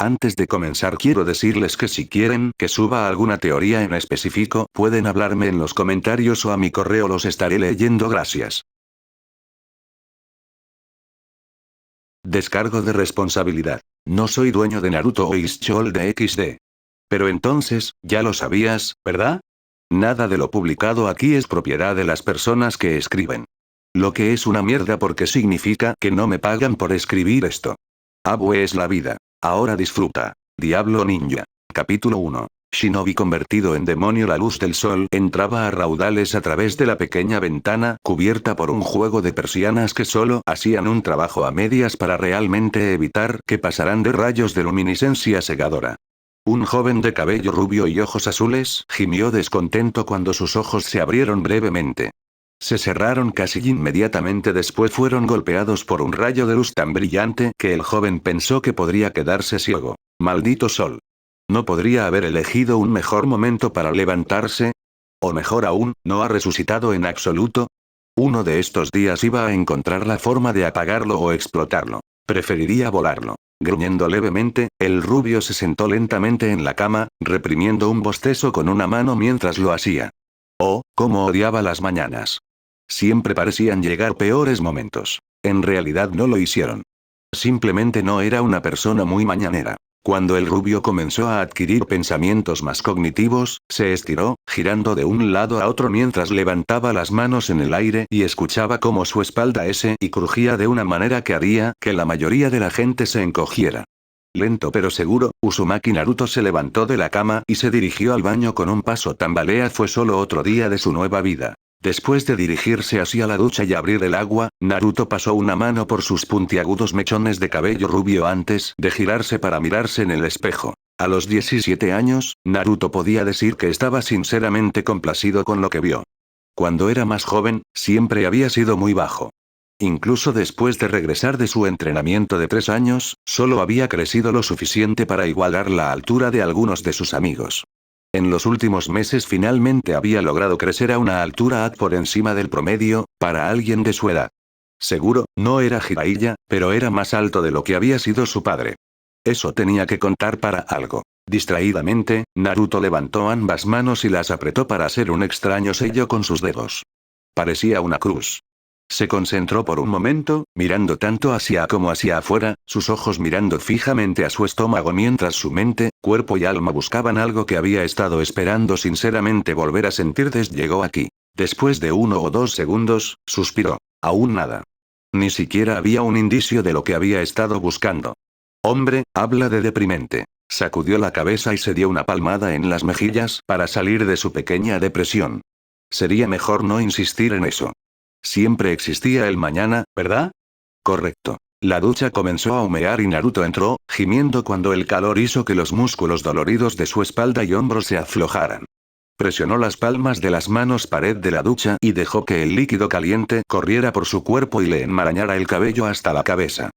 Antes de comenzar quiero decirles que si quieren que suba alguna teoría en específico, pueden hablarme en los comentarios o a mi correo, los estaré leyendo, gracias. Descargo de responsabilidad. No soy dueño de Naruto o Ischol de XD. Pero entonces, ya lo sabías, ¿verdad? Nada de lo publicado aquí es propiedad de las personas que escriben. Lo que es una mierda porque significa que no me pagan por escribir esto. Abu es la vida. Ahora disfruta. Diablo Ninja. Capítulo 1. Shinobi convertido en demonio. La luz del sol entraba a raudales a través de la pequeña ventana cubierta por un juego de persianas que solo hacían un trabajo a medias para realmente evitar que pasaran de rayos de luminiscencia cegadora. Un joven de cabello rubio y ojos azules gimió descontento cuando sus ojos se abrieron brevemente. Se cerraron casi inmediatamente después. Fueron golpeados por un rayo de luz tan brillante que el joven pensó que podría quedarse ciego. Maldito sol. ¿No podría haber elegido un mejor momento para levantarse? O mejor aún, ¿no ha resucitado en absoluto? Uno de estos días iba a encontrar la forma de apagarlo o explotarlo. Preferiría volarlo. Gruñendo levemente, el rubio se sentó lentamente en la cama, reprimiendo un bostezo con una mano mientras lo hacía. Oh, cómo odiaba las mañanas. Siempre parecían llegar peores momentos. En realidad no lo hicieron. Simplemente no era una persona muy mañanera. Cuando el rubio comenzó a adquirir pensamientos más cognitivos, se estiró, girando de un lado a otro mientras levantaba las manos en el aire y escuchaba cómo su espalda y crujía de una manera que haría que la mayoría de la gente se encogiera. Lento pero seguro, Uzumaki Naruto se levantó de la cama y se dirigió al baño con un paso tambalea. Fue solo otro día de su nueva vida. Después de dirigirse hacia la ducha y abrir el agua, Naruto pasó una mano por sus puntiagudos mechones de cabello rubio antes de girarse para mirarse en el espejo. A los 17 años, Naruto podía decir que estaba sinceramente complacido con lo que vio. Cuando era más joven, siempre había sido muy bajo. Incluso después de regresar de su entrenamiento de 3 años, solo había crecido lo suficiente para igualar la altura de algunos de sus amigos. En los últimos meses finalmente había logrado crecer a una altura por encima del promedio, para alguien de su edad. Seguro, no era Jiraiya, pero era más alto de lo que había sido su padre. Eso tenía que contar para algo. Distraídamente, Naruto levantó ambas manos y las apretó para hacer un extraño sello con sus dedos. Parecía una cruz. Se concentró por un momento, mirando tanto hacia como hacia afuera, sus ojos mirando fijamente a su estómago mientras su mente, cuerpo y alma buscaban algo que había estado esperando sinceramente volver a sentir desde llegó aquí. Después de 1 o 2 segundos, suspiró. Aún nada. Ni siquiera había un indicio de lo que había estado buscando. Hombre, habla de deprimente. Sacudió la cabeza y se dio una palmada en las mejillas para salir de su pequeña depresión. Sería mejor no insistir en eso. Siempre existía el mañana, ¿verdad? Correcto. La ducha comenzó a humear y Naruto entró, gimiendo cuando el calor hizo que los músculos doloridos de su espalda y hombros se aflojaran. Presionó las palmas de las manos pared de la ducha y dejó que el líquido caliente corriera por su cuerpo y le enmarañara el cabello hasta la cabeza.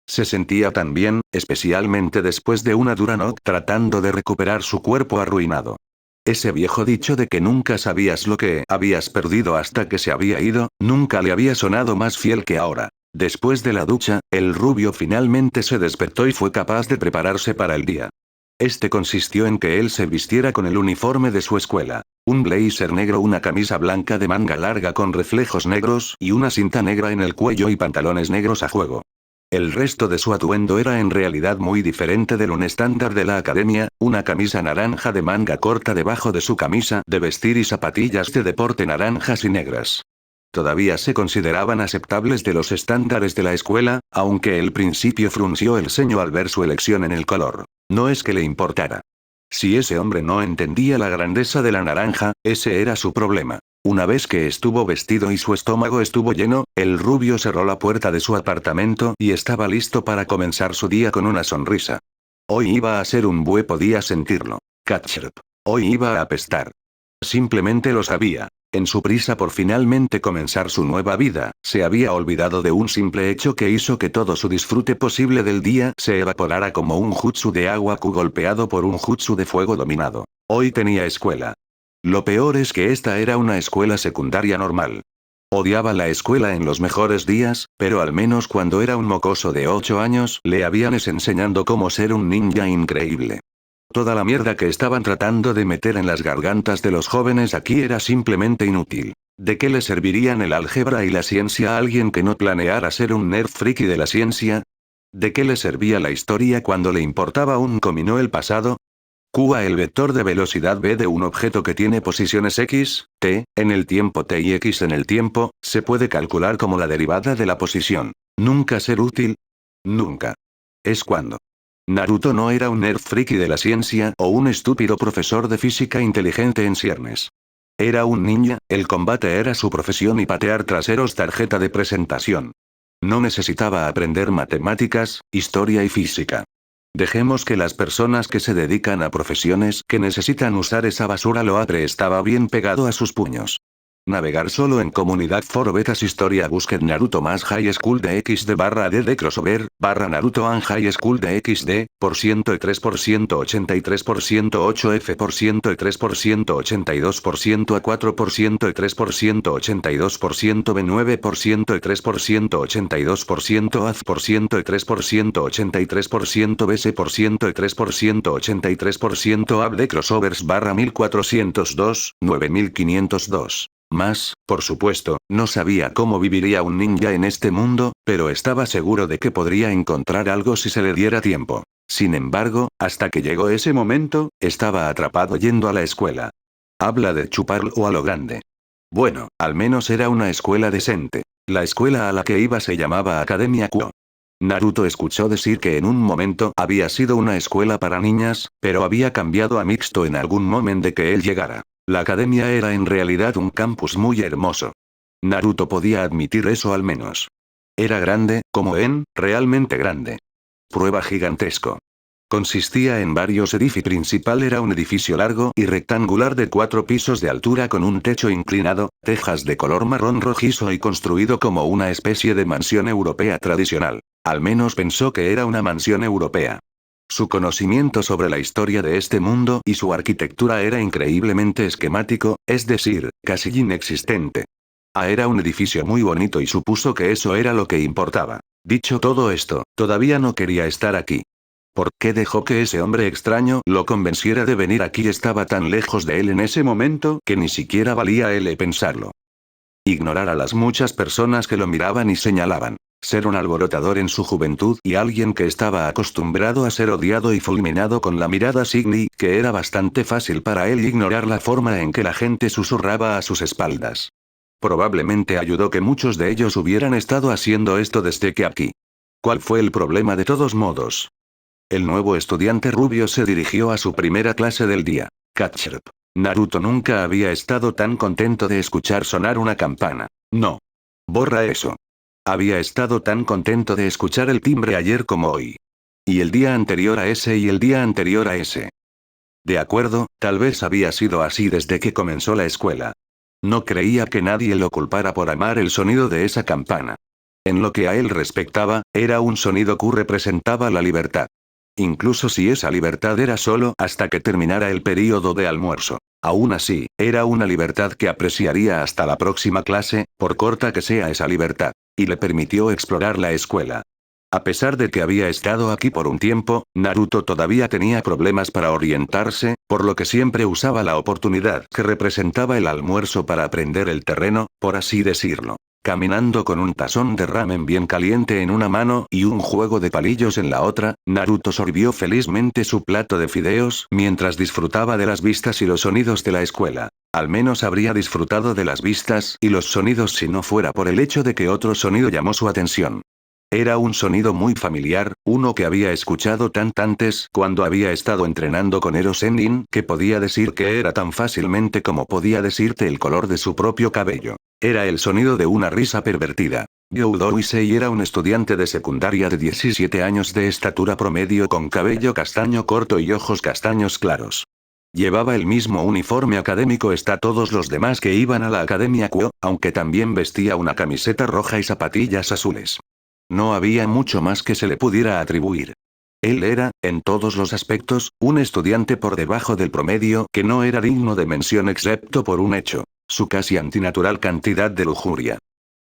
Se sentía tan bien, especialmente después de una dura noche tratando de recuperar su cuerpo arruinado. Ese viejo dicho de que nunca sabías lo que habías perdido hasta que se había ido, nunca le había sonado más fiel que ahora. Después de la ducha, el rubio finalmente se despertó y fue capaz de prepararse para el día. Este consistió en que él se vistiera con el uniforme de su escuela. Un blazer negro, una camisa blanca de manga larga con reflejos negros y una cinta negra en el cuello y pantalones negros a juego. El resto de su atuendo era en realidad muy diferente del un estándar de la academia, una camisa naranja de manga corta debajo de su camisa de vestir y zapatillas de deporte naranjas y negras. Todavía se consideraban aceptables de los estándares de la escuela, aunque el principio frunció el ceño al ver su elección en el color. No es que le importara. Si ese hombre no entendía la grandeza de la naranja, ese era su problema. Una vez que estuvo vestido y su estómago estuvo lleno, el rubio cerró la puerta de su apartamento y estaba listo para comenzar su día con una sonrisa. Hoy iba a ser un buen día, sentirlo. Ketchup. Hoy iba a apestar. Simplemente lo sabía. En su prisa por finalmente comenzar su nueva vida, se había olvidado de un simple hecho que hizo que todo su disfrute posible del día se evaporara como un jutsu de agua golpeado por un jutsu de fuego dominado. Hoy tenía escuela. Lo peor es que esta era una escuela secundaria normal. Odiaba la escuela en los mejores días, pero al menos cuando era un mocoso de 8 años le habían enseñando cómo ser un ninja increíble. Toda la mierda que estaban tratando de meter en las gargantas de los jóvenes aquí era simplemente inútil. ¿De qué le servirían el álgebra y la ciencia a alguien que no planeara ser un nerd friki de la ciencia? ¿De qué le servía la historia cuando le importaba un comino el pasado? QA el vector de velocidad v de un objeto que tiene posiciones x, t, en el tiempo t y x en el tiempo, se puede calcular como la derivada de la posición. ¿Nunca ser útil? Nunca. Es cuando. Naruto no era un nerd friki de la ciencia o un estúpido profesor de física inteligente en ciernes. Era un ninja, el combate era su profesión y patear traseros tarjeta de presentación. No necesitaba aprender matemáticas, historia y física. Dejemos que las personas que se dedican a profesiones que necesitan usar esa basura lo apre estaba bien pegado a sus puños. Navegar solo en comunidad foro betas historia busqued Naruto más High School de XD barra D de crossover, barra Naruto and High School de XD, por ciento y 3%, 83%, 8F% y 3%, 82% a 4% y 3%, 82% B9% y 3%, 82% AZ% y 3%, 83% BC% y 3%, 83% AB de crossovers barra 1402, 9502. Más, por supuesto, no sabía cómo viviría un ninja en este mundo, pero estaba seguro de que podría encontrar algo si se le diera tiempo. Sin embargo, hasta que llegó ese momento, estaba atrapado yendo a la escuela. Habla de chuparlo a lo grande. Bueno, al menos era una escuela decente. La escuela a la que iba se llamaba Academia Kuo. Naruto escuchó decir que en un momento había sido una escuela para niñas, pero había cambiado a mixto en algún momento de que él llegara. La academia era en realidad un campus muy hermoso. Naruto podía admitir eso al menos. Era grande, como realmente grande. Prueba gigantesco. Consistía en varios edificios. Principal era un edificio largo y rectangular de 4 pisos de altura con un techo inclinado, tejas de color marrón rojizo y construido como una especie de mansión europea tradicional. Al menos pensó que era una mansión europea. Su conocimiento sobre la historia de este mundo y su arquitectura era increíblemente esquemático, es decir, casi inexistente. Era un edificio muy bonito y supuso que eso era lo que importaba. Dicho todo esto, todavía no quería estar aquí. ¿Por qué dejó que ese hombre extraño lo convenciera de venir aquí? Estaba tan lejos de él en ese momento que ni siquiera valía él pensarlo. Ignorar a las muchas personas que lo miraban y señalaban. Ser un alborotador en su juventud y alguien que estaba acostumbrado a ser odiado y fulminado con la mirada Signy, que era bastante fácil para él ignorar la forma en que la gente susurraba a sus espaldas. Probablemente ayudó que muchos de ellos hubieran estado haciendo esto desde que aquí. ¿Cuál fue el problema de todos modos? El nuevo estudiante rubio se dirigió a su primera clase del día. Catcher. Naruto nunca había estado tan contento de escuchar sonar una campana. No. Borra eso. Había estado tan contento de escuchar el timbre ayer como hoy. Y el día anterior a ese y el día anterior a ese. De acuerdo, tal vez había sido así desde que comenzó la escuela. No creía que nadie lo culpara por amar el sonido de esa campana. En lo que a él respectaba, era un sonido que representaba la libertad. Incluso si esa libertad era solo hasta que terminara el período de almuerzo. Aún así, era una libertad que apreciaría hasta la próxima clase, por corta que sea esa libertad. Y le permitió explorar la escuela. A pesar de que había estado aquí por un tiempo, Naruto todavía tenía problemas para orientarse, por lo que siempre usaba la oportunidad que representaba el almuerzo para aprender el terreno, por así decirlo. Caminando con un tazón de ramen bien caliente en una mano y un juego de palillos en la otra, Naruto sorbió felizmente su plato de fideos mientras disfrutaba de las vistas y los sonidos de la escuela. Al menos habría disfrutado de las vistas y los sonidos si no fuera por el hecho de que otro sonido llamó su atención. Era un sonido muy familiar, uno que había escuchado antes cuando había estado entrenando con Ero Sennin, que podía decir que era tan fácilmente como podía decirte el color de su propio cabello. Era el sonido de una risa pervertida. Gyoudo Issei era un estudiante de secundaria de 17 años de estatura promedio con cabello castaño corto y ojos castaños claros. Llevaba el mismo uniforme académico está todos los demás que iban a la Academia Kuo, aunque también vestía una camiseta roja y zapatillas azules. No había mucho más que se le pudiera atribuir. Él era, en todos los aspectos, un estudiante por debajo del promedio que no era digno de mención excepto por un hecho. su casi antinatural cantidad de lujuria.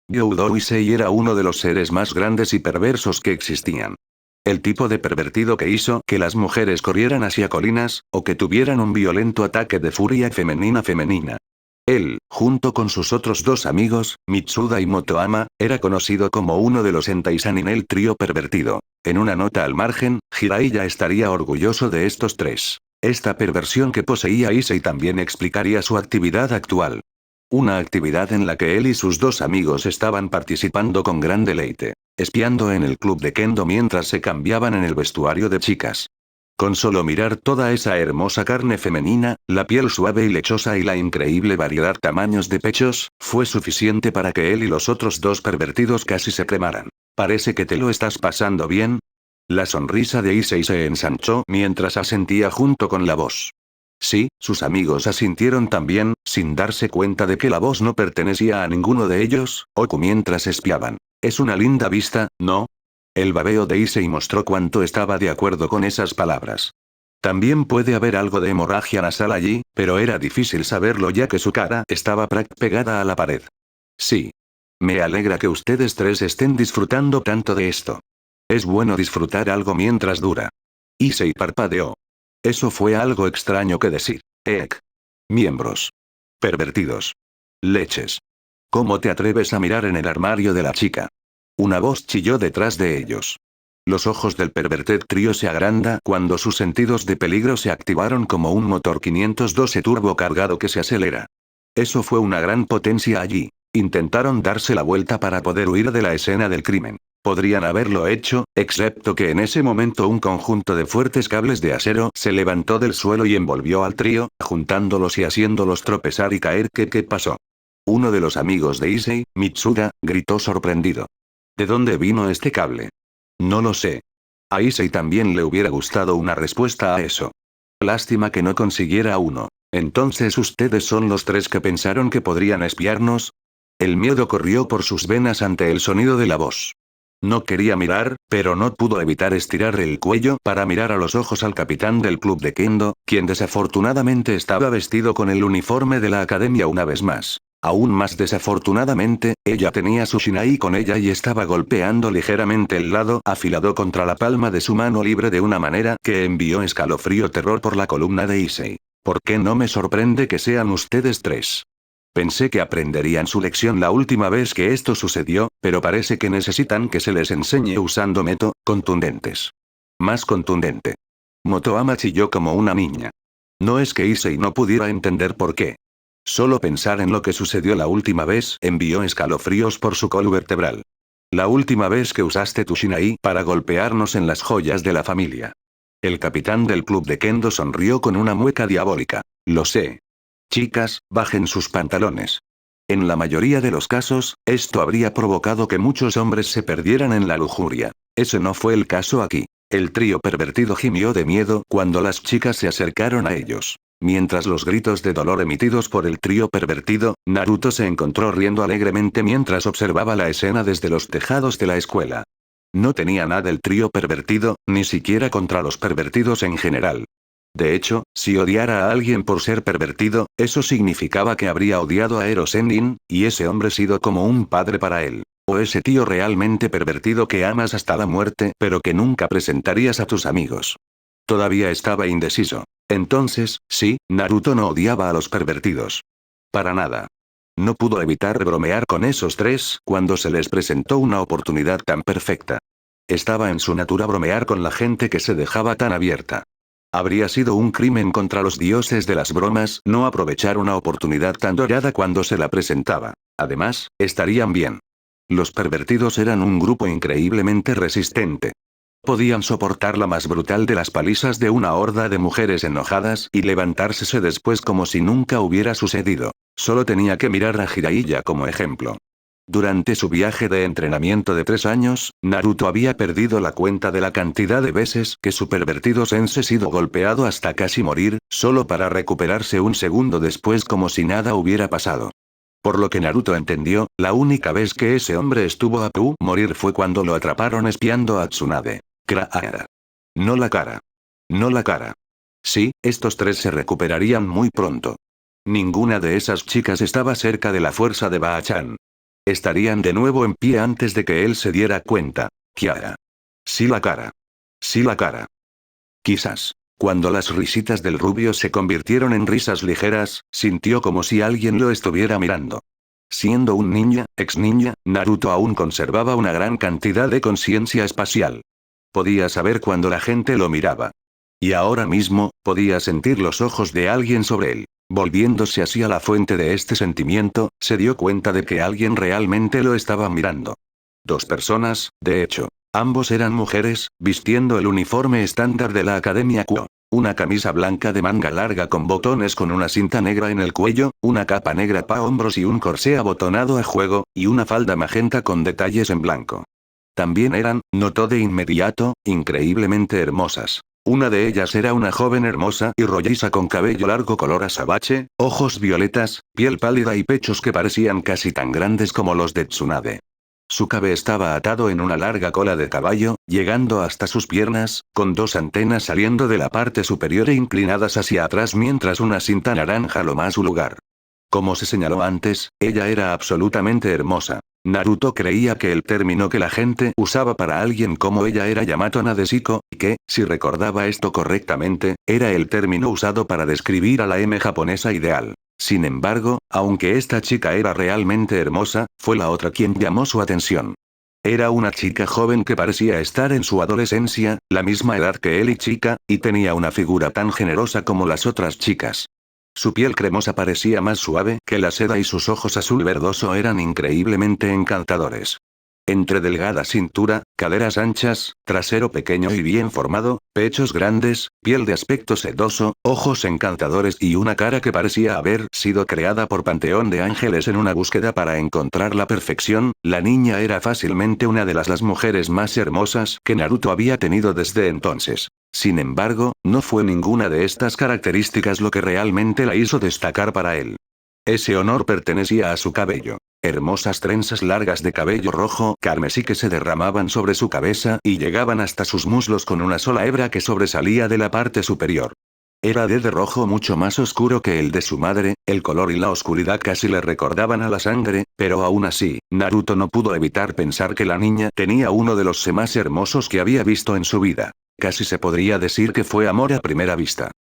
Gyoudo Issei era uno de los seres más grandes y perversos que existían. El tipo de pervertido que hizo que las mujeres corrieran hacia colinas, o que tuvieran un violento ataque de furia femenina. Él, junto con sus otros dos amigos, Mitsuda y Motoama, era conocido como uno de los Sentai-san en el trío pervertido. En una nota al margen, Jiraiya estaría orgulloso de estos tres. Esta perversión que poseía Issei también explicaría su actividad actual. Una actividad en la que él y sus dos amigos estaban participando con gran deleite, espiando en el club de Kendo mientras se cambiaban en el vestuario de chicas. Con solo mirar toda esa hermosa carne femenina, la piel suave y lechosa y la increíble variedad tamaños de pechos, fue suficiente para que él y los otros dos pervertidos casi se cremaran. ¿Parece que te lo estás pasando bien? La sonrisa de Issei se ensanchó mientras asentía junto con la voz. Sí, sus amigos asintieron también, sin darse cuenta de que la voz no pertenecía a ninguno de ellos, Oku mientras espiaban. Es una linda vista, ¿no? El babeo de Issei mostró cuánto estaba de acuerdo con esas palabras. También puede haber algo de hemorragia nasal allí, pero era difícil saberlo ya que su cara estaba pegada a la pared. Sí. Me alegra que ustedes tres estén disfrutando tanto de esto. Es bueno disfrutar algo mientras dura. Issei parpadeó. Eso fue algo extraño que decir. Miembros. Pervertidos. Leches. ¿Cómo te atreves a mirar en el armario de la chica? Una voz chilló detrás de ellos. Los ojos del perverted trío se agranda cuando sus sentidos de peligro se activaron como un motor 512 turbo cargado que se acelera. Eso fue una gran potencia allí. Intentaron darse la vuelta para poder huir de la escena del crimen. Podrían haberlo hecho, excepto que en ese momento un conjunto de fuertes cables de acero se levantó del suelo y envolvió al trío, juntándolos y haciéndolos tropezar y caer. ¿Qué pasó? Uno de los amigos de Issei, Mitsuda, gritó sorprendido. ¿De dónde vino este cable? No lo sé. A Issei también le hubiera gustado una respuesta a eso. Lástima que no consiguiera uno. Entonces ustedes son los tres que pensaron que podrían espiarnos. El miedo corrió por sus venas ante el sonido de la voz. No quería mirar, pero no pudo evitar estirar el cuello para mirar a los ojos al capitán del club de Kendo, quien desafortunadamente estaba vestido con el uniforme de la academia una vez más. Aún más desafortunadamente, ella tenía su shinai con ella y estaba golpeando ligeramente el lado afilado contra la palma de su mano libre de una manera que envió escalofrío terror por la columna de Issei. ¿Por qué no me sorprende que sean ustedes tres? Pensé que aprenderían su lección la última vez que esto sucedió, pero parece que necesitan que se les enseñe usando métodos contundentes. Más contundente. Motoama chilló como una niña. No es que Issei no pudiera entender por qué. Solo pensar en lo que sucedió la última vez envió escalofríos por su columna vertebral. La última vez que usaste tu shinai para golpearnos en las joyas de la familia. El capitán del club de Kendo sonrió con una mueca diabólica. Lo sé. Chicas, bajen sus pantalones. En la mayoría de los casos, esto habría provocado que muchos hombres se perdieran en la lujuria. Ese no fue el caso aquí. El trío pervertido gimió de miedo cuando las chicas se acercaron a ellos. Mientras los gritos de dolor emitidos por el trío pervertido, Naruto se encontró riendo alegremente mientras observaba la escena desde los tejados de la escuela. No tenía nada el trío pervertido, ni siquiera contra los pervertidos en general. De hecho, si odiara a alguien por ser pervertido, eso significaba que habría odiado a Ero Sennin, y ese hombre sido como un padre para él. O ese tío realmente pervertido que amas hasta la muerte pero que nunca presentarías a tus amigos. Todavía estaba indeciso. Entonces, sí, Naruto no odiaba a los pervertidos. Para nada. No pudo evitar bromear con esos tres cuando se les presentó una oportunidad tan perfecta. Estaba en su natura bromear con la gente que se dejaba tan abierta. Habría sido un crimen contra los dioses de las bromas no aprovechar una oportunidad tan dorada cuando se la presentaba. Además, estarían bien. Los pervertidos eran un grupo increíblemente resistente. Podían soportar la más brutal de las palizas de una horda de mujeres enojadas y levantársese después como si nunca hubiera sucedido. Solo tenía que mirar a Jiraiya como ejemplo. Durante su viaje de entrenamiento de 3 años, Naruto había perdido la cuenta de la cantidad de veces que su pervertido sensei sido golpeado hasta casi morir, solo para recuperarse un segundo después como si nada hubiera pasado. Por lo que Naruto entendió, la única vez que ese hombre estuvo a punto de morir fue cuando lo atraparon espiando a Tsunade. No la cara. No la cara. Sí, estos tres se recuperarían muy pronto. Ninguna de esas chicas estaba cerca de la fuerza de Baa-chan. Estarían de nuevo en pie antes de que él se diera cuenta. Kiara. Sí la cara. Sí la cara. Quizás. Cuando las risitas del rubio se convirtieron en risas ligeras, sintió como si alguien lo estuviera mirando. Siendo un ninja, ex ninja, Naruto aún conservaba una gran cantidad de conciencia espacial. Podía saber cuando la gente lo miraba. Y ahora mismo, podía sentir los ojos de alguien sobre él. Volviéndose hacia la fuente de este sentimiento, se dio cuenta de que alguien realmente lo estaba mirando. Dos personas, de hecho. Ambos eran mujeres, vistiendo el uniforme estándar de la Academia Kuo. Una camisa blanca de manga larga con botones con una cinta negra en el cuello, una capa negra pa' hombros y un corsé abotonado a juego, y una falda magenta con detalles en blanco. También eran, notó de inmediato, increíblemente hermosas. Una de ellas era una joven hermosa y rolliza con cabello largo color azabache, ojos violetas, piel pálida y pechos que parecían casi tan grandes como los de Tsunade. Su cabello estaba atado en una larga cola de caballo, llegando hasta sus piernas, con dos antenas saliendo de la parte superior e inclinadas hacia atrás mientras una cinta naranja lo más su lugar. Como se señaló antes, ella era absolutamente hermosa. Naruto creía que el término que la gente usaba para alguien como ella era Yamato Nadeshiko, y que, si recordaba esto correctamente, era el término usado para describir a la M japonesa ideal. Sin embargo, aunque esta chica era realmente hermosa, fue la otra quien llamó su atención. Era una chica joven que parecía estar en su adolescencia, la misma edad que él y chica, y tenía una figura tan generosa como las otras chicas. Su piel cremosa parecía más suave que la seda y sus ojos azul verdoso eran increíblemente encantadores. Entre delgada cintura, caderas anchas, trasero pequeño y bien formado, pechos grandes, piel de aspecto sedoso, ojos encantadores y una cara que parecía haber sido creada por Panteón de Ángeles en una búsqueda para encontrar la perfección, la niña era fácilmente una de las mujeres más hermosas que Naruto había tenido desde entonces. Sin embargo, no fue ninguna de estas características lo que realmente la hizo destacar para él. Ese honor pertenecía a su cabello. Hermosas trenzas largas de cabello rojo carmesí que se derramaban sobre su cabeza y llegaban hasta sus muslos con una sola hebra que sobresalía de la parte superior. Era de rojo mucho más oscuro que el de su madre, el color y la oscuridad casi le recordaban a la sangre, pero aún así, Naruto no pudo evitar pensar que la niña tenía uno de los más hermosos que había visto en su vida. Casi se podría decir que fue amor a primera vista.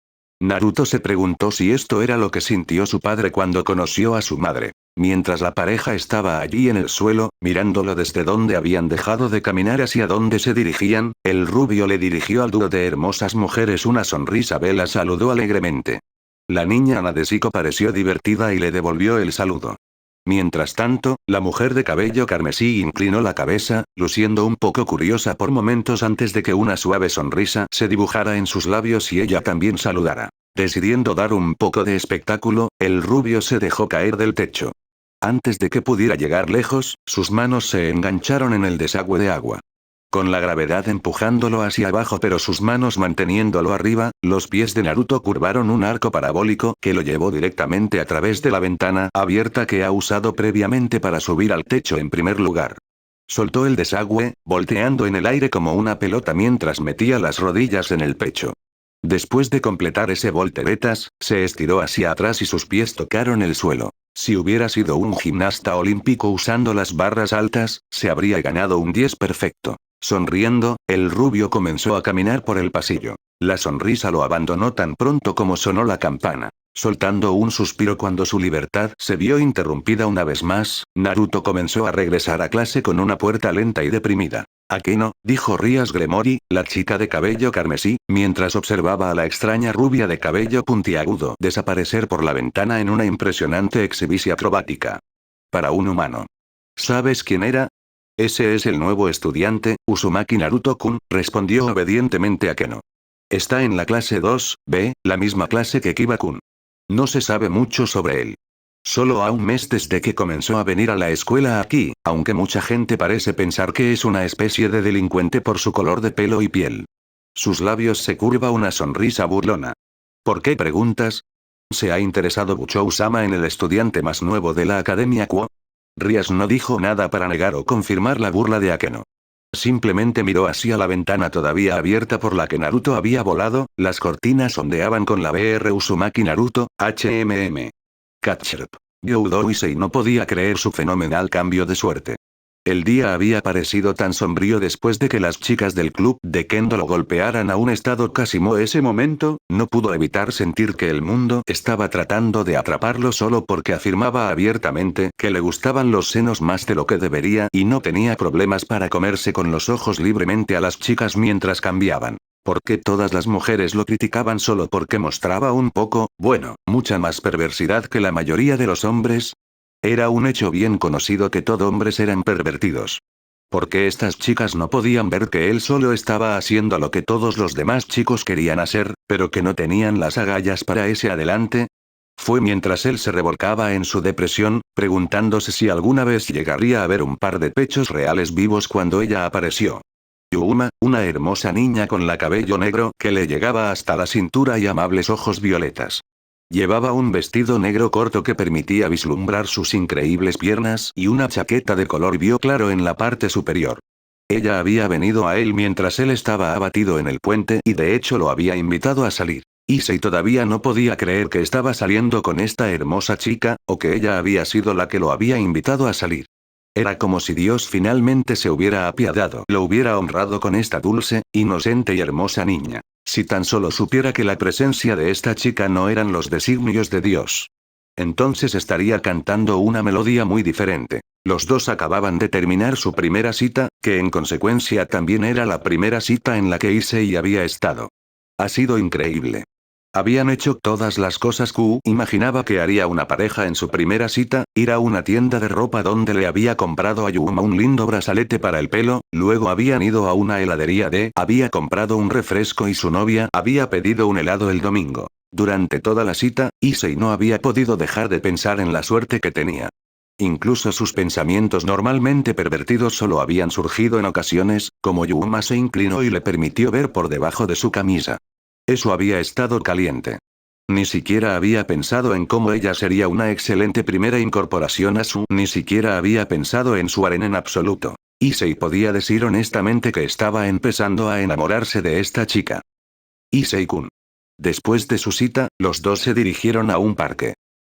Naruto se preguntó si esto era lo que sintió su padre cuando conoció a su madre. Mientras la pareja estaba allí en el suelo, mirándolo desde donde habían dejado de caminar hacia donde se dirigían, el rubio le dirigió al dúo de hermosas mujeres una sonrisa. La saludó alegremente. La niña Nadeshiko pareció divertida y le devolvió el saludo. Mientras tanto, la mujer de cabello carmesí inclinó la cabeza, luciendo un poco curiosa por momentos antes de que una suave sonrisa se dibujara en sus labios y ella también saludara. Decidiendo dar un poco de espectáculo, el rubio se dejó caer del techo. Antes de que pudiera llegar lejos, sus manos se engancharon en el desagüe de agua. Con la gravedad empujándolo hacia abajo pero sus manos manteniéndolo arriba, los pies de Naruto curvaron un arco parabólico que lo llevó directamente a través de la ventana abierta que ha usado previamente para subir al techo en primer lugar. Soltó el desagüe, volteando en el aire como una pelota mientras metía las rodillas en el pecho. Después de completar ese volteretas, se estiró hacia atrás y sus pies tocaron el suelo. Si hubiera sido un gimnasta olímpico usando las barras altas, se habría ganado un 10 perfecto. Sonriendo, el rubio comenzó a caminar por el pasillo. La sonrisa lo abandonó tan pronto como sonó la campana. Soltando un suspiro cuando su libertad se vio interrumpida una vez más, Naruto comenzó a regresar a clase con una puerta lenta y deprimida. Akeno, dijo Rias Gremory, la chica de cabello carmesí, mientras observaba a la extraña rubia de cabello puntiagudo desaparecer por la ventana en una impresionante exhibición acrobática. Para un humano. ¿Sabes quién era? Ese es el nuevo estudiante, Uzumaki Naruto-kun, respondió obedientemente Akeno. Está en la clase 2B, la misma clase que Kiba-kun. No se sabe mucho sobre él. Solo a un mes desde que comenzó a venir a la escuela aquí, aunque mucha gente parece pensar que es una especie de delincuente por su color de pelo y piel. Sus labios se curva una sonrisa burlona. ¿Por qué preguntas? ¿Se ha interesado Buchou-sama en el estudiante más nuevo de la Academia Kuo? Rias no dijo nada para negar o confirmar la burla de Akeno. Simplemente miró hacia la ventana todavía abierta por la que Naruto había volado, las cortinas ondeaban con la BR Uzumaki Naruto, HMM. Catcherp. Youdou Issei no podía creer su fenomenal cambio de suerte. El día había parecido tan sombrío después de que las chicas del club de Kendo lo golpearan a un estado casi ese momento, no pudo evitar sentir que el mundo estaba tratando de atraparlo solo porque afirmaba abiertamente que le gustaban los senos más de lo que debería y no tenía problemas para comerse con los ojos libremente a las chicas mientras cambiaban. ¿Por qué todas las mujeres lo criticaban solo porque mostraba un poco, bueno, mucha más perversidad que la mayoría de los hombres? Era un hecho bien conocido que todos hombres eran pervertidos. ¿Por qué estas chicas no podían ver que él solo estaba haciendo lo que todos los demás chicos querían hacer, pero que no tenían las agallas para ese adelante? Fue mientras él se revolcaba en su depresión, preguntándose si alguna vez llegaría a ver un par de pechos reales vivos cuando ella apareció. Yuma, una hermosa niña con la cabello negro que le llegaba hasta la cintura y amables ojos violetas. Llevaba un vestido negro corto que permitía vislumbrar sus increíbles piernas y una chaqueta de color vio claro en la parte superior. Ella había venido a él mientras él estaba abatido en el puente y de hecho lo había invitado a salir. Issei todavía no podía creer que estaba saliendo con esta hermosa chica, o que ella había sido la que lo había invitado a salir. Era como si Dios finalmente se hubiera apiadado, lo hubiera honrado con esta dulce, inocente y hermosa niña. Si tan solo supiera que la presencia de esta chica no eran los designios de Dios. Entonces estaría cantando una melodía muy diferente. Los dos acababan de terminar su primera cita, que en consecuencia también era la primera cita en la que Issei había estado. Ha sido increíble. Habían hecho todas las cosas que imaginaba que haría una pareja en su primera cita, ir a una tienda de ropa donde le había comprado a Yuma un lindo brazalete para el pelo, luego habían ido a una heladería había comprado un refresco y su novia había pedido un helado el domingo. Durante toda la cita, Issei no había podido dejar de pensar en la suerte que tenía. Incluso sus pensamientos normalmente pervertidos solo habían surgido en ocasiones, como Yuma se inclinó y le permitió ver por debajo de su camisa. Eso había estado caliente. Ni siquiera había pensado en cómo ella sería una excelente primera incorporación a ni siquiera había pensado en su harén en absoluto. Issei podía decir honestamente que estaba empezando a enamorarse de esta chica. Issei-kun. Después de su cita, los dos se dirigieron a un parque.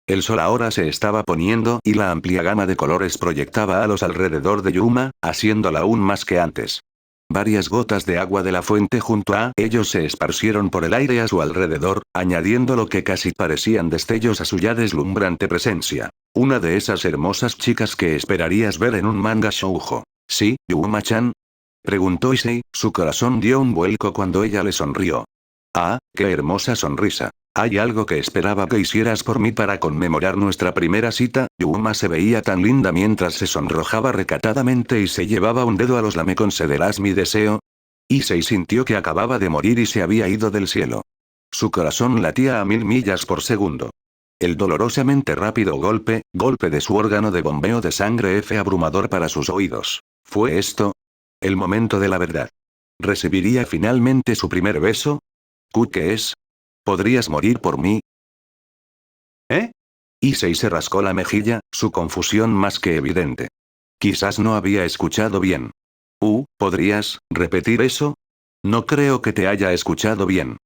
El sol ahora se estaba poniendo y la amplia gama de colores proyectaba a los alrededor de Yuma, haciéndola aún más que antes. Varias gotas de agua de la fuente junto a ellos se esparcieron por el aire a su alrededor, añadiendo lo que casi parecían destellos a su ya deslumbrante presencia. Una de esas hermosas chicas que esperarías ver en un manga shoujo. ¿Sí, Yuma-chan? Preguntó Issei, su corazón dio un vuelco cuando ella le sonrió. Ah, qué hermosa sonrisa. ¿Hay algo que esperaba que hicieras por mí para conmemorar nuestra primera cita? Yuma se veía tan linda mientras se sonrojaba recatadamente y se llevaba un dedo a los labios. ¿Concederás mi deseo? Issei sintió que acababa de morir y se había ido del cielo. Su corazón latía a 1000 millas por segundo. El dolorosamente rápido golpe de su órgano de bombeo de sangre fue abrumador para sus oídos. ¿Fue esto? El momento de la verdad. ¿Recibiría finalmente su primer beso? ¿Qué es? ¿Podrías morir por mí? ¿Eh? Issei se rascó la mejilla, su confusión más que evidente. Quizás no había escuchado bien. ¿Podrías repetir eso? No creo que te haya escuchado bien.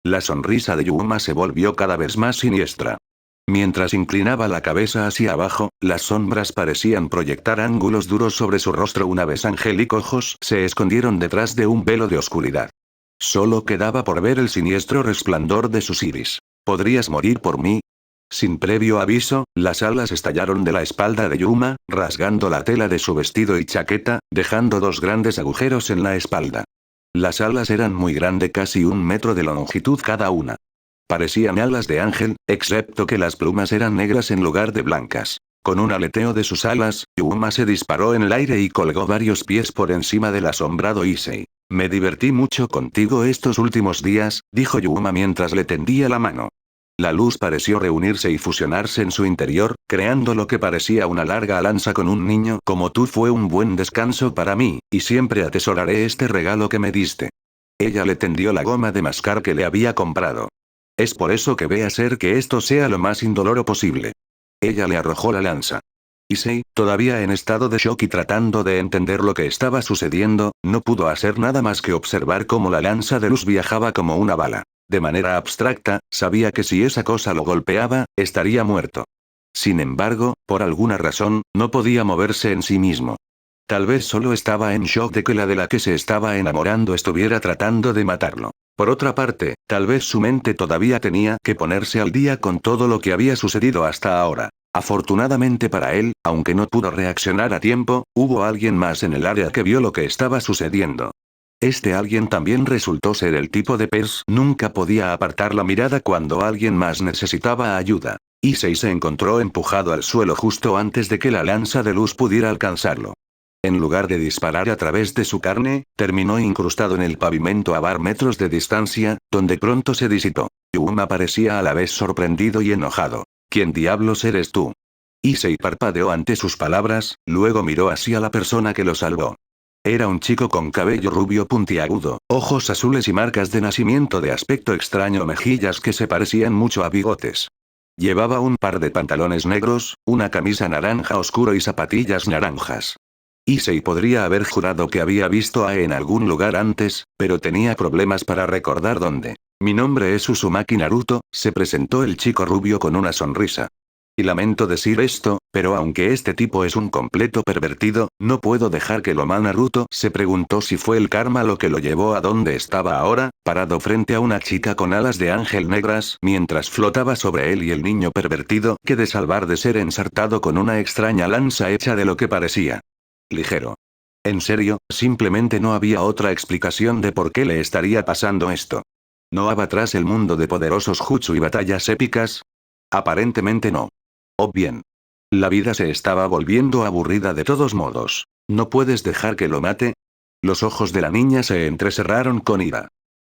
La sonrisa de Yuma se volvió cada vez más siniestra. Mientras inclinaba la cabeza hacia abajo, las sombras parecían proyectar ángulos duros sobre su rostro. Una vez angélicos ojos se escondieron detrás de un velo de oscuridad. Solo quedaba por ver el siniestro resplandor de sus iris. ¿Podrías morir por mí? Sin previo aviso, las alas estallaron de la espalda de Yuma, rasgando la tela de su vestido y chaqueta, dejando dos grandes agujeros en la espalda. Las alas eran muy grandes, casi 1 metro de longitud cada una. Parecían alas de ángel, excepto que las plumas eran negras en lugar de blancas. Con un aleteo de sus alas, Yuma se disparó en el aire y colgó varios pies por encima del asombrado Issei. Me divertí mucho contigo estos últimos días, dijo Yuma mientras le tendía la mano. La luz pareció reunirse y fusionarse en su interior, creando lo que parecía una larga lanza con un niño como tú. Fue un buen descanso para mí, y siempre atesoraré este regalo que me diste. Ella le tendió la goma de mascar que le había comprado. Es por eso que ve a hacer que esto sea lo más indoloro posible. Ella le arrojó la lanza. Issei, todavía en estado de shock y tratando de entender lo que estaba sucediendo, no pudo hacer nada más que observar cómo la lanza de luz viajaba como una bala. De manera abstracta, sabía que si esa cosa lo golpeaba, estaría muerto. Sin embargo, por alguna razón, no podía moverse en sí mismo. Tal vez solo estaba en shock de que la de la que se estaba enamorando estuviera tratando de matarlo. Por otra parte, tal vez su mente todavía tenía que ponerse al día con todo lo que había sucedido hasta ahora. Afortunadamente para él, aunque no pudo reaccionar a tiempo, hubo alguien más en el área que vio lo que estaba sucediendo. Este alguien también resultó ser el tipo de pers. Nunca podía apartar la mirada cuando alguien más necesitaba ayuda. Issei se encontró empujado al suelo justo antes de que la lanza de luz pudiera alcanzarlo. En lugar de disparar a través de su carne, terminó incrustado en el pavimento a metros de distancia, donde pronto se disipó. Yuma parecía a la vez sorprendido y enojado. ¿Quién diablos eres tú? Issei parpadeó ante sus palabras, luego miró hacia la persona que lo salvó. Era un chico con cabello rubio puntiagudo, ojos azules y marcas de nacimiento de aspecto extraño, mejillas que se parecían mucho a bigotes. Llevaba un par de pantalones negros, una camisa naranja oscuro y zapatillas naranjas. Issei podría haber jurado que había visto a en algún lugar antes, pero tenía problemas para recordar dónde. Mi nombre es Uzumaki Naruto, se presentó el chico rubio con una sonrisa. Y lamento decir esto, pero aunque este tipo es un completo pervertido, no puedo dejar que lo mate. Naruto se preguntó si fue el karma lo que lo llevó a donde estaba ahora, parado frente a una chica con alas de ángel negras, mientras flotaba sobre él y el niño pervertido, que de salvar de ser ensartado con una extraña lanza hecha de lo que parecía ligero. En serio, simplemente no había otra explicación de por qué le estaría pasando esto. ¿No va tras el mundo de poderosos jutsu y batallas épicas? Aparentemente no. O bien. La vida se estaba volviendo aburrida de todos modos. ¿No puedes dejar que lo mate? Los ojos de la niña se entrecerraron con ira.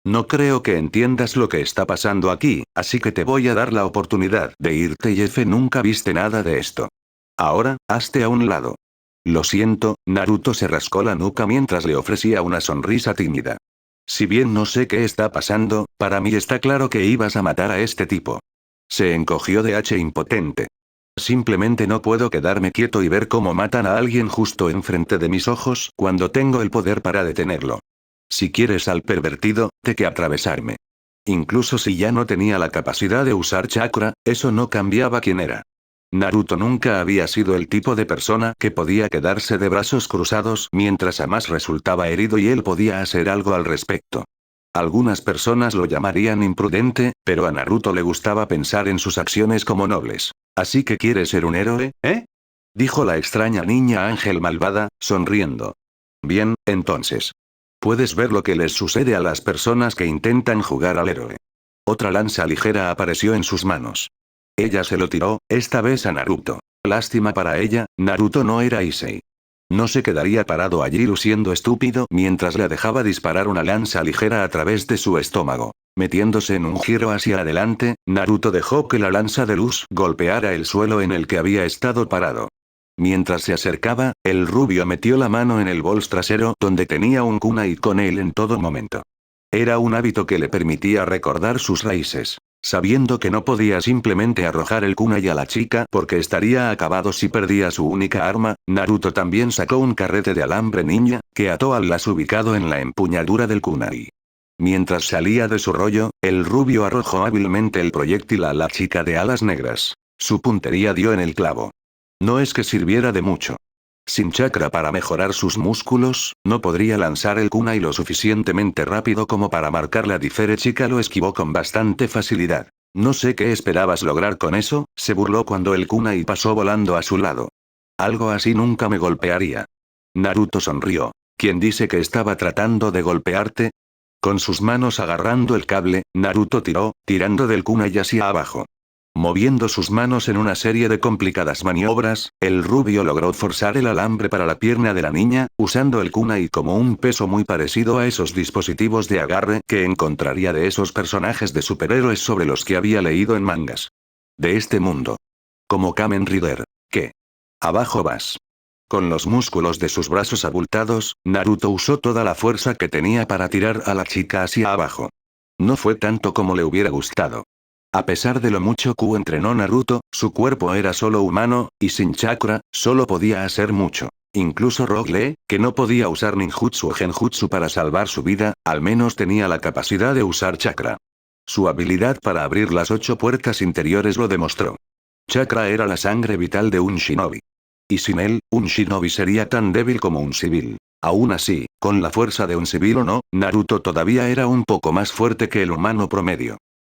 No creo que entiendas lo que está pasando aquí, así que te voy a dar la oportunidad de irte. Jefe, nunca viste nada de esto. Ahora, hazte a un lado. Lo siento, Naruto se rascó la nuca mientras le ofrecía una sonrisa tímida. Si bien no sé qué está pasando, para mí está claro que ibas a matar a este tipo. Se encogió de impotente. Simplemente no puedo quedarme quieto y ver cómo matan a alguien justo enfrente de mis ojos, cuando tengo el poder para detenerlo. Si quieres al pervertido, te que atravesarme. Incluso si ya no tenía la capacidad de usar chakra, eso no cambiaba quién era. Naruto nunca había sido el tipo de persona que podía quedarse de brazos cruzados mientras jamás resultaba herido y él podía hacer algo al respecto. Algunas personas lo llamarían imprudente, pero a Naruto le gustaba pensar en sus acciones como nobles. ¿Así que quieres ser un héroe, eh? Dijo la extraña niña ángel malvada, sonriendo. Bien, entonces. Puedes ver lo que les sucede a las personas que intentan jugar al héroe. Otra lanza ligera apareció en sus manos. Ella se lo tiró, esta vez a Naruto. Lástima para ella, Naruto no era Issei. No se quedaría parado allí luciendo estúpido mientras le dejaba disparar una lanza ligera a través de su estómago. Metiéndose en un giro hacia adelante, Naruto dejó que la lanza de luz golpeara el suelo en el que había estado parado. Mientras se acercaba, el rubio metió la mano en el bolso trasero donde tenía un kunai con él en todo momento. Era un hábito que le permitía recordar sus raíces. Sabiendo que no podía simplemente arrojar el kunai a la chica porque estaría acabado si perdía su única arma, Naruto también sacó un carrete de alambre ninja, que ató al lazo ubicado en la empuñadura del kunai. Mientras salía de su rollo, el rubio arrojó hábilmente el proyectil a la chica de alas negras. Su puntería dio en el clavo. No es que sirviera de mucho. Sin chakra para mejorar sus músculos, no podría lanzar el kunai lo suficientemente rápido como para marcar la diferencia. Chica lo esquivó con bastante facilidad. No sé qué esperabas lograr con eso, se burló cuando el kunai pasó volando a su lado. Algo así nunca me golpearía. Naruto sonrió. ¿Quién dice que estaba tratando de golpearte? Con sus manos agarrando el cable, Naruto tiró, tirando del kunai hacia abajo. Moviendo sus manos en una serie de complicadas maniobras, el rubio logró forzar el alambre para la pierna de la niña, usando el kunai como un peso muy parecido a esos dispositivos de agarre que encontraría de esos personajes de superhéroes sobre los que había leído en mangas. De este mundo. Como Kamen Rider. ¿Qué? Abajo vas. Con los músculos de sus brazos abultados, Naruto usó toda la fuerza que tenía para tirar a la chica hacia abajo. No fue tanto como le hubiera gustado. A pesar de lo mucho que entrenó Naruto, su cuerpo era solo humano, y sin chakra, solo podía hacer mucho. Incluso Rock Lee, que no podía usar ninjutsu o genjutsu para salvar su vida, al menos tenía la capacidad de usar chakra. Su habilidad para abrir las 8 puertas interiores lo demostró. Chakra era la sangre vital de un shinobi. Y sin él, un shinobi sería tan débil como un civil. Aún así, con la fuerza de un civil o no, Naruto todavía era un poco más fuerte que el humano promedio.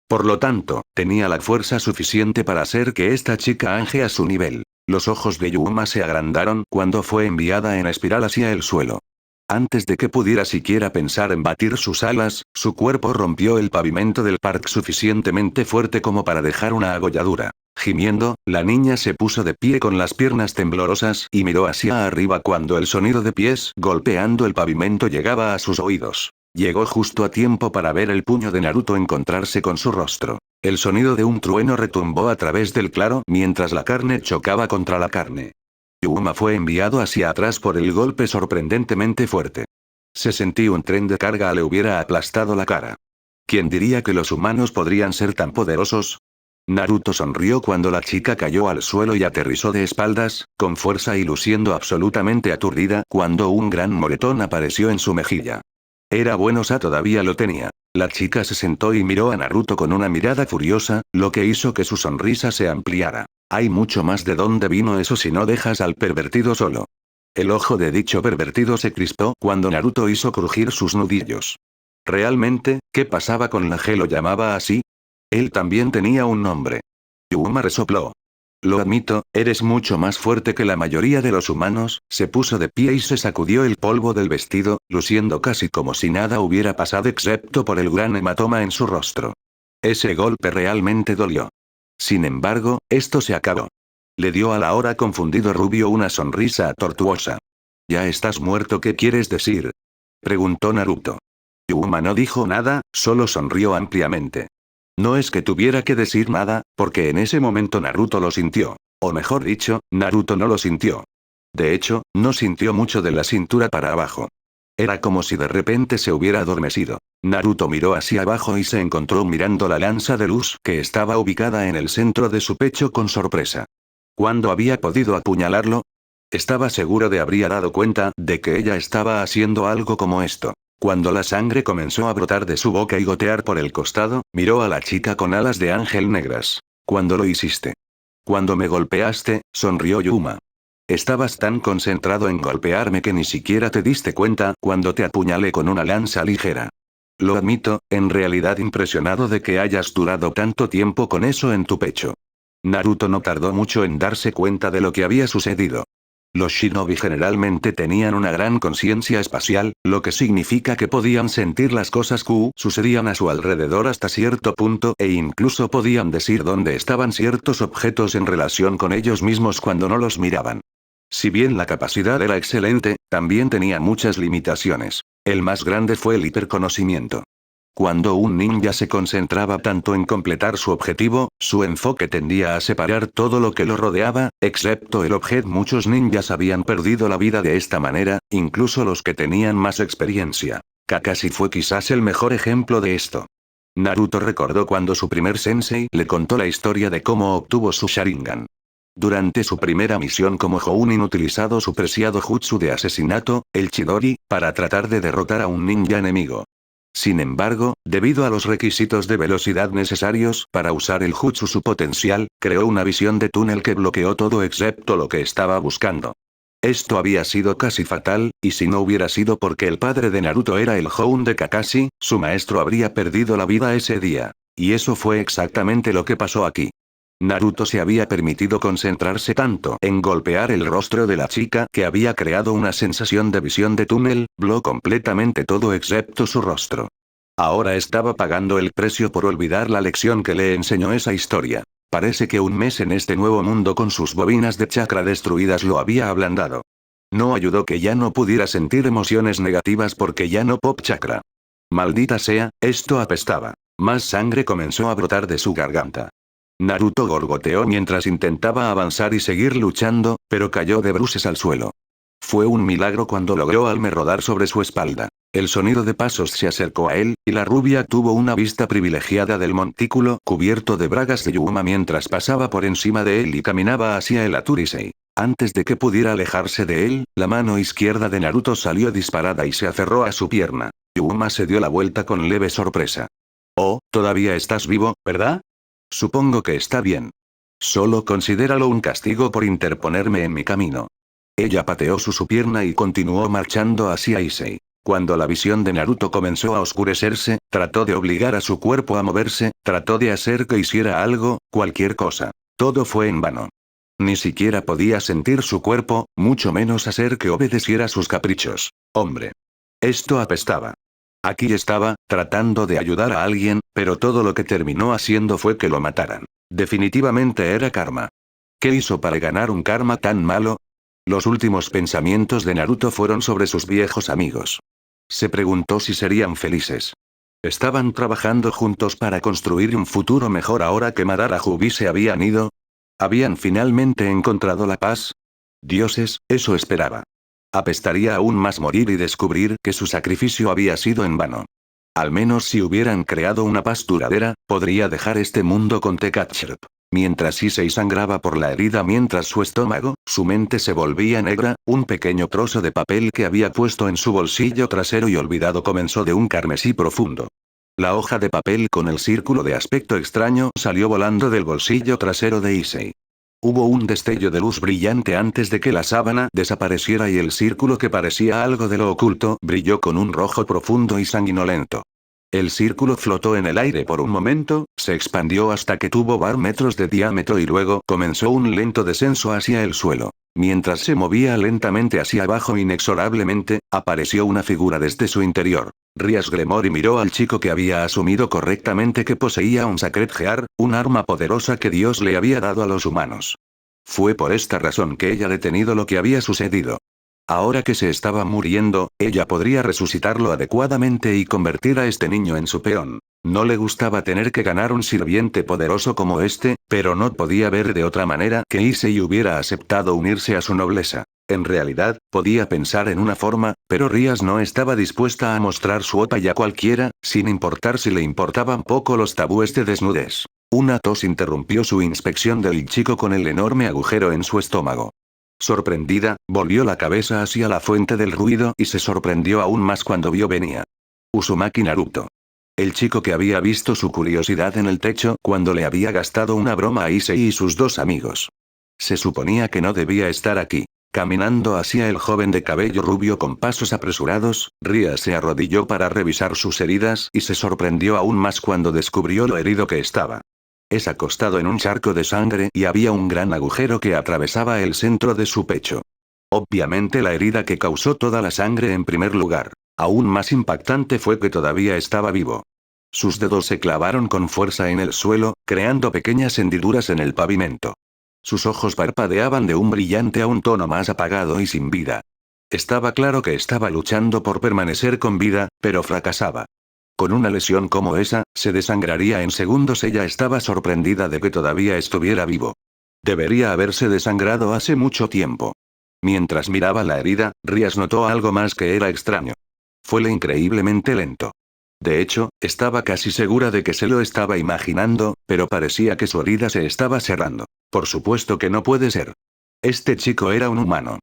Por lo tanto, tenía la fuerza suficiente para hacer que esta chica anje a su nivel. Los ojos de Yuma se agrandaron cuando fue enviada en espiral hacia el suelo. Antes de que pudiera siquiera pensar en batir sus alas, su cuerpo rompió el pavimento del parque suficientemente fuerte como para dejar una agolladura. Gimiendo, la niña se puso de pie con las piernas temblorosas y miró hacia arriba cuando el sonido de pies golpeando el pavimento llegaba a sus oídos. Llegó justo a tiempo para ver el puño de Naruto encontrarse con su rostro. El sonido de un trueno retumbó a través del claro mientras la carne chocaba contra la carne. Yuma fue enviado hacia atrás por el golpe sorprendentemente fuerte. Se sentí un tren de carga le hubiera aplastado la cara. ¿Quién diría que los humanos podrían ser tan poderosos? Naruto sonrió cuando la chica cayó al suelo y aterrizó de espaldas, con fuerza y luciendo absolutamente aturdida cuando un gran moretón apareció en su mejilla. Era bueno, todavía lo tenía. La chica se sentó y miró a Naruto con una mirada furiosa, lo que hizo que su sonrisa se ampliara. Hay mucho más de dónde vino eso si no dejas al pervertido solo. El ojo de dicho pervertido se crispó cuando Naruto hizo crujir sus nudillos. ¿Realmente, qué pasaba con la G? ¿Lo llamaba así? Él también tenía un nombre. Yuma resopló. Lo admito, eres mucho más fuerte que la mayoría de los humanos. Se puso de pie y se sacudió el polvo del vestido, luciendo casi como si nada hubiera pasado excepto por el gran hematoma en su rostro. Ese golpe realmente dolió. Sin embargo, esto se acabó. Le dio al ahora confundido rubio una sonrisa tortuosa. ¿Ya estás muerto? ¿Qué quieres decir? Preguntó Naruto. Yuma no dijo nada, solo sonrió ampliamente. No es que tuviera que decir nada, porque en ese momento Naruto lo sintió. O mejor dicho, Naruto no lo sintió. De hecho, no sintió mucho de la cintura para abajo. Era como si de repente se hubiera adormecido. Naruto miró hacia abajo y se encontró mirando la lanza de luz que estaba ubicada en el centro de su pecho con sorpresa. ¿Cuándo había podido apuñalarlo? Estaba seguro de habría dado cuenta de que ella estaba haciendo algo como esto. Cuando la sangre comenzó a brotar de su boca y gotear por el costado, miró a la chica con alas de ángel negras. ¿Cuándo lo hiciste? Cuando me golpeaste, sonrió Yuma. Estabas tan concentrado en golpearme que ni siquiera te diste cuenta cuando te apuñalé con una lanza ligera. Lo admito, en realidad impresionado de que hayas durado tanto tiempo con eso en tu pecho. Naruto no tardó mucho en darse cuenta de lo que había sucedido. Los shinobi generalmente tenían una gran conciencia espacial, lo que significa que podían sentir las cosas que sucedían a su alrededor hasta cierto punto e incluso podían decir dónde estaban ciertos objetos en relación con ellos mismos cuando no los miraban. Si bien la capacidad era excelente, también tenía muchas limitaciones. El más grande fue el hiperconocimiento. Cuando un ninja se concentraba tanto en completar su objetivo, su enfoque tendía a separar todo lo que lo rodeaba, excepto el objeto. Muchos ninjas habían perdido la vida de esta manera, incluso los que tenían más experiencia. Kakashi fue quizás el mejor ejemplo de esto. Naruto recordó cuando su primer sensei le contó la historia de cómo obtuvo su Sharingan. Durante su primera misión como Jounin utilizado su preciado jutsu de asesinato, el Chidori, para tratar de derrotar a un ninja enemigo. Sin embargo, debido a los requisitos de velocidad necesarios para usar el jutsu su potencial, creó una visión de túnel que bloqueó todo excepto lo que estaba buscando. Esto había sido casi fatal, y si no hubiera sido porque el padre de Naruto era el Houn de Kakashi, su maestro habría perdido la vida ese día. Y eso fue exactamente lo que pasó aquí. Naruto se había permitido concentrarse tanto en golpear el rostro de la chica que había creado una sensación de visión de túnel, bloqueó completamente todo excepto su rostro. Ahora estaba pagando el precio por olvidar la lección que le enseñó esa historia. Parece que un mes en este nuevo mundo con sus bobinas de chakra destruidas lo había ablandado. No ayudó que ya no pudiera sentir emociones negativas porque ya no pop chakra. Maldita sea, esto apestaba. Más sangre comenzó a brotar de su garganta. Naruto gorgoteó mientras intentaba avanzar y seguir luchando, pero cayó de bruces al suelo. Fue un milagro cuando logró alme rodar sobre su espalda. El sonido de pasos se acercó a él, y la rubia tuvo una vista privilegiada del montículo cubierto de bragas de Yuma mientras pasaba por encima de él y caminaba hacia el Aturisei. Antes de que pudiera alejarse de él, la mano izquierda de Naruto salió disparada y se aferró a su pierna. Yuma se dio la vuelta con leve sorpresa. Oh, todavía estás vivo, ¿verdad? Supongo que está bien. Solo considéralo un castigo por interponerme en mi camino. Ella pateó su pierna y continuó marchando hacia Issei. Cuando la visión de Naruto comenzó a oscurecerse, trató de obligar a su cuerpo a moverse, trató de hacer que hiciera algo, cualquier cosa. Todo fue en vano. Ni siquiera podía sentir su cuerpo, mucho menos hacer que obedeciera sus caprichos. Hombre. Esto apestaba. Aquí estaba, tratando de ayudar a alguien, pero todo lo que terminó haciendo fue que lo mataran. Definitivamente era karma. ¿Qué hizo para ganar un karma tan malo? Los últimos pensamientos de Naruto fueron sobre sus viejos amigos. Se preguntó si serían felices. ¿Estaban trabajando juntos para construir un futuro mejor ahora que Madara Jubi se habían ido? ¿Habían finalmente encontrado la paz? Dioses, eso esperaba. Apestaría aún más morir y descubrir que su sacrificio había sido en vano. Al menos si hubieran creado una paz duradera, podría dejar este mundo con Tekatchrep. Mientras Issei sangraba por la herida mientras su estómago, su mente se volvía negra, un pequeño trozo de papel que había puesto en su bolsillo trasero y olvidado comenzó de un carmesí profundo. La hoja de papel con el círculo de aspecto extraño salió volando del bolsillo trasero de Issei. Hubo un destello de luz brillante antes de que la sábana desapareciera y el círculo que parecía algo de lo oculto brilló con un rojo profundo y sanguinolento. El círculo flotó en el aire por un momento, se expandió hasta que tuvo varios metros de diámetro y luego comenzó un lento descenso hacia el suelo. Mientras se movía lentamente hacia abajo inexorablemente, apareció una figura desde su interior. Rias Gremory miró al chico que había asumido correctamente que poseía un Sacred Gear, un arma poderosa que Dios le había dado a los humanos. Fue por esta razón que ella detenido lo que había sucedido. Ahora que se estaba muriendo, ella podría resucitarlo adecuadamente y convertir a este niño en su peón. No le gustaba tener que ganar un sirviente poderoso como este, pero no podía ver de otra manera que Issei hubiera aceptado unirse a su nobleza. En realidad, podía pensar en una forma, pero Rias no estaba dispuesta a mostrar su opa a cualquiera, sin importar si le importaban poco los tabúes de desnudez. Una tos interrumpió su inspección del chico con el enorme agujero en su estómago. Sorprendida, volvió la cabeza hacia la fuente del ruido y se sorprendió aún más cuando vio venía Uzumaki Naruto. El chico que había visto su curiosidad en el techo cuando le había gastado una broma a Issei y sus dos amigos. Se suponía que no debía estar aquí. Caminando hacia el joven de cabello rubio con pasos apresurados, Ria se arrodilló para revisar sus heridas y se sorprendió aún más cuando descubrió lo herido que estaba. Es acostado en un charco de sangre y había un gran agujero que atravesaba el centro de su pecho. Obviamente la herida que causó toda la sangre en primer lugar. Aún más impactante fue que todavía estaba vivo. Sus dedos se clavaron con fuerza en el suelo, creando pequeñas hendiduras en el pavimento. Sus ojos parpadeaban de un brillante a un tono más apagado y sin vida. Estaba claro que estaba luchando por permanecer con vida, pero fracasaba. Con una lesión como esa, se desangraría en segundos. Ella estaba sorprendida de que todavía estuviera vivo. Debería haberse desangrado hace mucho tiempo. Mientras miraba la herida, Rias notó algo más que era extraño. Fue increíblemente lento. De hecho, estaba casi segura de que se lo estaba imaginando, pero parecía que su herida se estaba cerrando. Por supuesto que no puede ser. Este chico era un humano.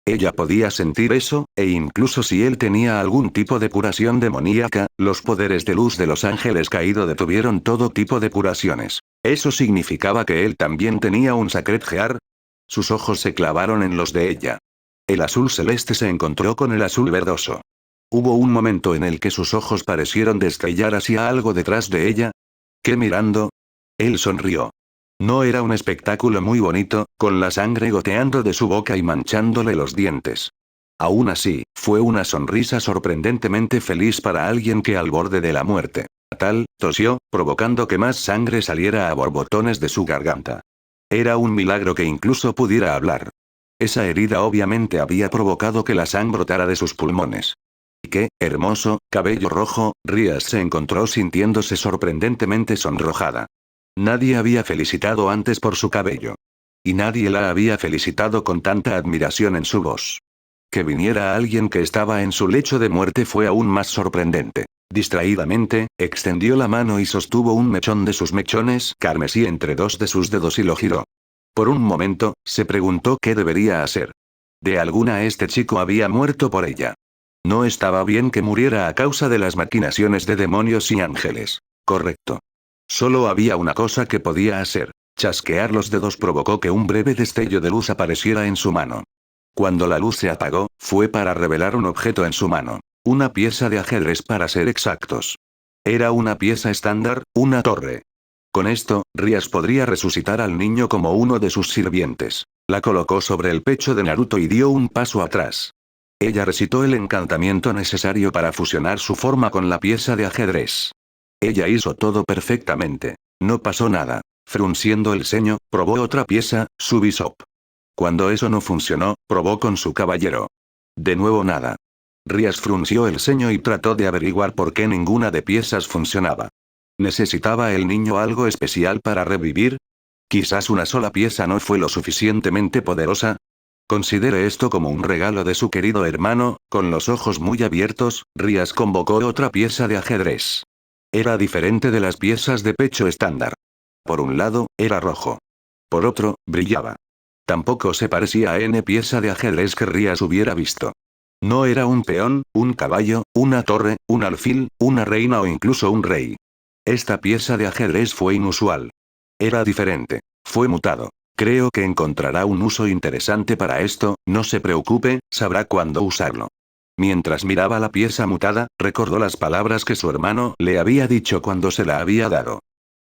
Ella podía sentir eso, e incluso si él tenía algún tipo de curación demoníaca, los poderes de luz de los ángeles caído detuvieron todo tipo de curaciones. ¿Eso significaba que él también tenía un Sacred Gear? Sus ojos se clavaron en los de ella. El azul celeste se encontró con el azul verdoso. Hubo un momento en el que sus ojos parecieron destellar hacia algo detrás de ella. ¿Qué mirando? Él sonrió. No era un espectáculo muy bonito, con la sangre goteando de su boca y manchándole los dientes. Aún así, fue una sonrisa sorprendentemente feliz para alguien que al borde de la muerte. Tal, tosió, provocando que más sangre saliera a borbotones de su garganta. Era un milagro que incluso pudiera hablar. Esa herida obviamente había provocado que la sangre brotara de sus pulmones. Y qué, hermoso, cabello rojo, Rias se encontró sintiéndose sorprendentemente sonrojada. Nadie había felicitado antes por su cabello. Y nadie la había felicitado con tanta admiración en su voz. Que viniera alguien que estaba en su lecho de muerte fue aún más sorprendente. Distraídamente, extendió la mano y sostuvo un mechón de sus mechones carmesí entre dos de sus dedos y lo giró. Por un momento, se preguntó qué debería hacer. De alguna este chico había muerto por ella. No estaba bien que muriera a causa de las maquinaciones de demonios y ángeles. Correcto. Solo había una cosa que podía hacer. Chasquear los dedos provocó que un breve destello de luz apareciera en su mano. Cuando la luz se apagó, fue para revelar un objeto en su mano. Una pieza de ajedrez para ser exactos. Era una pieza estándar, una torre. Con esto, Rías podría resucitar al niño como uno de sus sirvientes. La colocó sobre el pecho de Naruto y dio un paso atrás. Ella recitó el encantamiento necesario para fusionar su forma con la pieza de ajedrez. Ella hizo todo perfectamente. No pasó nada. Frunciendo el ceño, probó otra pieza, su Bishop. Cuando eso no funcionó, probó con su caballero. De nuevo nada. Rías frunció el ceño y trató de averiguar por qué ninguna de piezas funcionaba. ¿Necesitaba el niño algo especial para revivir? ¿Quizás una sola pieza no fue lo suficientemente poderosa? Considere esto como un regalo de su querido hermano. Con los ojos muy abiertos, Rías convocó otra pieza de ajedrez. Era diferente de las piezas de pecho estándar. Por un lado, era rojo. Por otro, brillaba. Tampoco se parecía a N pieza de ajedrez que Rías hubiera visto. No era un peón, un caballo, una torre, un alfil, una reina o incluso un rey. Esta pieza de ajedrez fue inusual. Era diferente. Fue mutado. Creo que encontrará un uso interesante para esto, no se preocupe, sabrá cuándo usarlo. Mientras miraba la pieza mutada, recordó las palabras que su hermano le había dicho cuando se la había dado.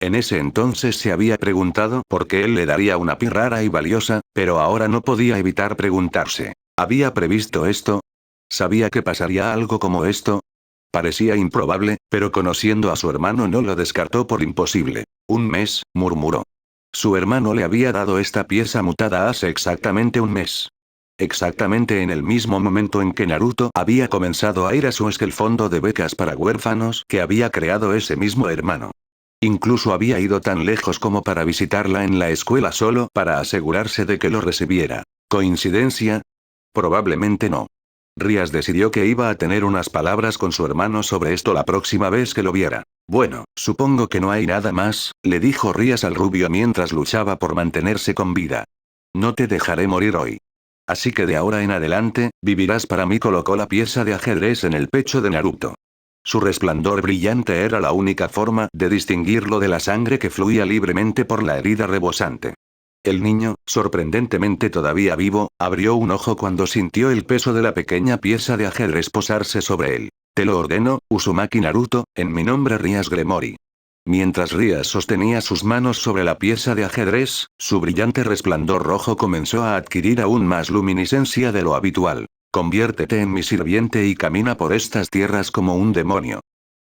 En ese entonces se había preguntado por qué él le daría una pi rara y valiosa, pero ahora no podía evitar preguntarse. ¿Había previsto esto? ¿Sabía que pasaría algo como esto? Parecía improbable, pero conociendo a su hermano no lo descartó por imposible. Un mes, murmuró. Su hermano le había dado esta pieza mutada hace exactamente un mes. Exactamente en el mismo momento en que Naruto había comenzado a ir a su fondo de becas para huérfanos que había creado ese mismo hermano. Incluso había ido tan lejos como para visitarla en la escuela solo para asegurarse de que lo recibiera. ¿Coincidencia? Probablemente no. Rías decidió que iba a tener unas palabras con su hermano sobre esto la próxima vez que lo viera. Bueno, supongo que no hay nada más, le dijo Rías al rubio mientras luchaba por mantenerse con vida. No te dejaré morir hoy. Así que de ahora en adelante, vivirás para mí. Colocó la pieza de ajedrez en el pecho de Naruto. Su resplandor brillante era la única forma de distinguirlo de la sangre que fluía libremente por la herida rebosante. El niño, sorprendentemente todavía vivo, abrió un ojo cuando sintió el peso de la pequeña pieza de ajedrez posarse sobre él. Te lo ordeno, Uzumaki Naruto, en mi nombre Rías Gremory. Mientras Rías sostenía sus manos sobre la pieza de ajedrez, su brillante resplandor rojo comenzó a adquirir aún más luminiscencia de lo habitual. Conviértete en mi sirviente y camina por estas tierras como un demonio.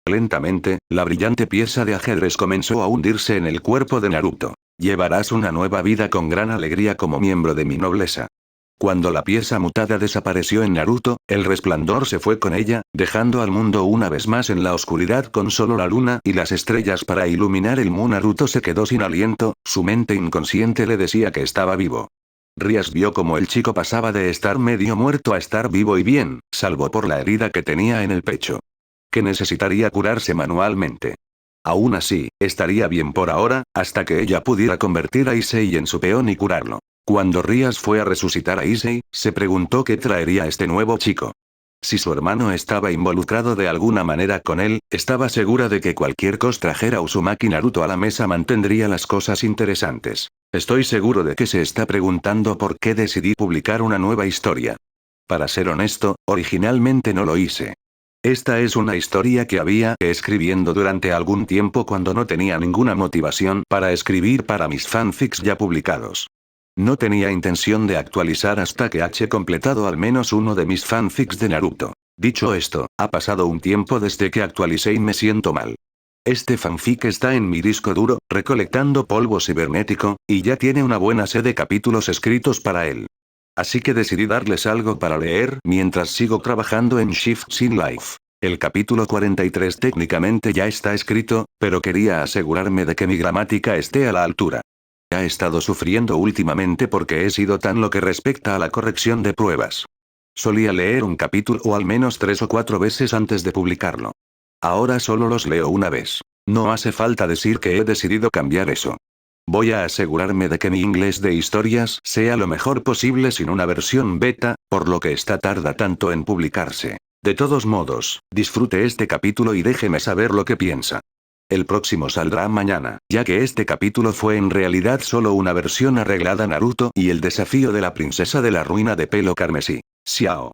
Lentamente, la brillante pieza de ajedrez comenzó a hundirse en el cuerpo de Naruto. Llevarás una nueva vida con gran alegría como miembro de mi nobleza. Cuando la pieza mutada desapareció en Naruto, el resplandor se fue con ella, dejando al mundo una vez más en la oscuridad con solo la luna y las estrellas para iluminar el mundo. Naruto se quedó sin aliento, su mente inconsciente le decía que estaba vivo. Rías vio como el chico pasaba de estar medio muerto a estar vivo y bien, salvo por la herida que tenía en el pecho. Que necesitaría curarse manualmente. Aún así, estaría bien por ahora, hasta que ella pudiera convertir a Issei en su peón y curarlo. Cuando Rías fue a resucitar a Issei, se preguntó qué traería este nuevo chico. Si su hermano estaba involucrado de alguna manera con él, estaba segura de que cualquier cosa trajera Uzumaki Naruto a la mesa mantendría las cosas interesantes. Estoy seguro de que se está preguntando por qué decidí publicar una nueva historia. Para ser honesto, originalmente no lo hice. Esta es una historia que había escribiendo durante algún tiempo cuando no tenía ninguna motivación para escribir para mis fanfics ya publicados. No tenía intención de actualizar hasta que he completado al menos uno de mis fanfics de Naruto. Dicho esto, ha pasado un tiempo desde que actualicé y me siento mal. Este fanfic está en mi disco duro, recolectando polvo cibernético, y ya tiene una buena serie de capítulos escritos para él. Así que decidí darles algo para leer mientras sigo trabajando en Shifts in Life. El capítulo 43 técnicamente ya está escrito, pero quería asegurarme de que mi gramática esté a la altura. He estado sufriendo últimamente porque he sido tan lo que respecta a la corrección de pruebas. Solía leer un capítulo o al menos 3 o 4 veces antes de publicarlo. Ahora solo los leo una vez. No hace falta decir que he decidido cambiar eso. Voy a asegurarme de que mi inglés de historias sea lo mejor posible sin una versión beta, por lo que esta tarda tanto en publicarse. De todos modos, disfrute este capítulo y déjeme saber lo que piensa. El próximo saldrá mañana, ya que este capítulo fue en realidad solo una versión arreglada Naruto y el desafío de la princesa de la ruina de pelo carmesí. Xiao.